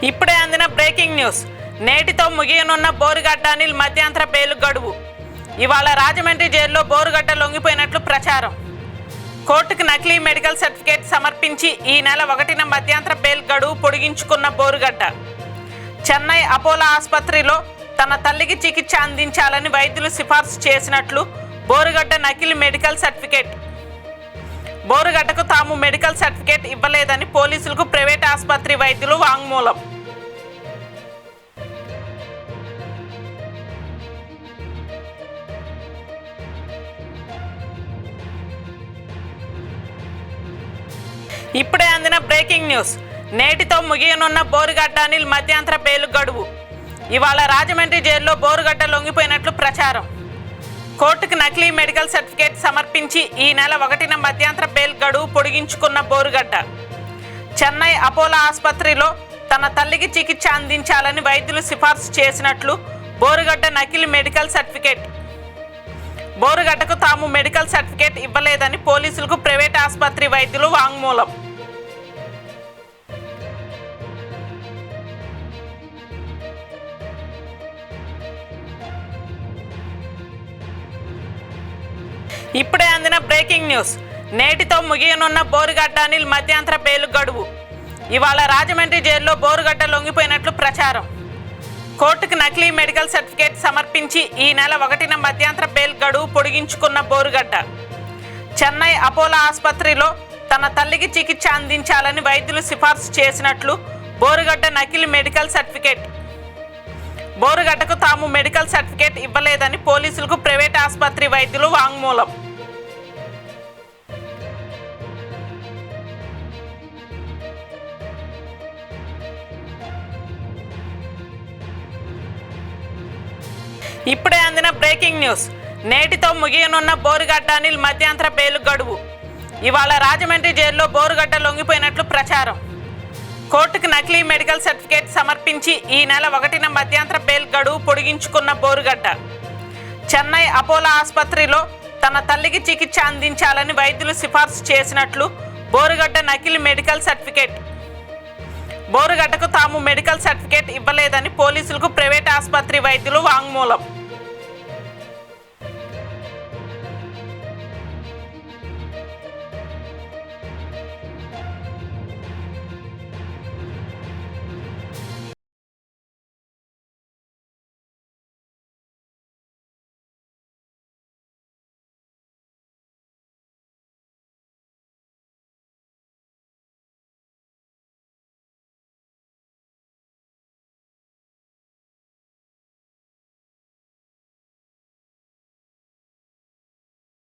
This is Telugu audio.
ఇప్పుడే అందిన బ్రేకింగ్ న్యూస్. నేటితో ముగియనున్న బోరుగడ్డ అనిల్ మధ్యంతర బెయిల్ గడువు. ఇవాళ రాజమండ్రి జైల్లో బోరుగడ్డ లొంగిపోయినట్లు ప్రచారం. కోర్టుకు నకిలీ మెడికల్ సర్టిఫికేట్ సమర్పించి ఈ నెల 1న మధ్యంతర బెయిల్ గడువు పొడిగించుకున్న బోరుగడ్డ చెన్నై అపోలో ఆసుపత్రిలో తన తల్లికి చికిత్స అందించాలని వైద్యులు సిఫార్సు చేసినట్లు బోరుగడ్డ నకిలీ మెడికల్ సర్టిఫికేట్. బోరుగడ్డకు తాము మెడికల్ సర్టిఫికేట్ ఇవ్వలేదని పోలీసులకు ప్రైవేట్ ఆసుపత్రి వైద్యులు వాంగ్మూలం. ఇప్పుడే అందిన బ్రేకింగ్ న్యూస్. నేటితో ముగియనున్న బోరుగడ్డ అనిల్ మధ్యంతర బెయిల్ గడువు. ఇవాళ రాజమండ్రి జైల్లో బోరుగడ్డ లొంగిపోయినట్లు ప్రచారం. కోర్టుకు నకిలీ మెడికల్ సర్టిఫికేట్ సమర్పించి ఈ నెల 1న మధ్యంతర బెయిల్ గడువు పొడిగించుకున్న బోరుగడ్డ చెన్నై అపోలో ఆసుపత్రిలో తన తల్లికి చికిత్స అందించాలని వైద్యులు సిఫార్సు చేసినట్లు బోరుగడ్డ నకిలీ మెడికల్ సర్టిఫికేట్. బోరుగడ్డకు తాము మెడికల్ సర్టిఫికేట్ ఇవ్వలేదని పోలీసులకు ప్రైవేట్ ఆసుపత్రి వైద్యులు వాంగ్మూలం. ఇప్పుడే అందిన బ్రేకింగ్ న్యూస్. నేటితో ముగియనున్న బోరుగడ్డ అనిల్ మధ్యంతర బెయిల్ గడువు. ఇవాళ రాజమండ్రి జైల్లో బోరుగడ్డ లొంగిపోయినట్లు ప్రచారం. కోర్టుకు నకిలీ మెడికల్ సర్టిఫికేట్ సమర్పించి ఈ నెల 1న మధ్యంతర బెయిల్ గడువు పొడిగించుకున్న బోరుగడ్డ చెన్నై అపోలో ఆసుపత్రిలో తన తల్లికి చికిత్స అందించాలని వైద్యులు సిఫార్సు చేసినట్లు బోరుగడ్డ నకిలీ మెడికల్ సర్టిఫికేట్. బోరుగడ్డకు తాము మెడికల్ సర్టిఫికేట్ ఇవ్వలేదని పోలీసులకు ప్రైవేట్ ఆసుపత్రి వైద్యులు వాంగ్మూలం. ఇప్పుడే అందిన బ్రేకింగ్ న్యూస్. నేటితో ముగియనున్న బోరుగడ్డ అనిల్ మధ్యంతర బెయిల్ గడువు. ఇవాళ రాజమండ్రి జైల్లో బోరుగడ్డ లొంగిపోయినట్లు ప్రచారం. కోర్టుకు నకిలీ మెడికల్ సర్టిఫికేట్ సమర్పించి ఈ నెల 1న మధ్యంతర బెయిల్ గడువు పొడిగించుకున్న బోరుగడ్డ చెన్నై అపోలో ఆసుపత్రిలో తన తల్లికి చికిత్స అందించాలని వైద్యులు సిఫార్సు చేసినట్లు బోరుగడ్డ నకిలీ మెడికల్ సర్టిఫికేట్. బోరుగడ్డకు తాము మెడికల్ సర్టిఫికేట్ ఇవ్వలేదని పోలీసులకు ప్రైవేట్ ఆసుపత్రి వైద్యులు వాంగ్మూలం.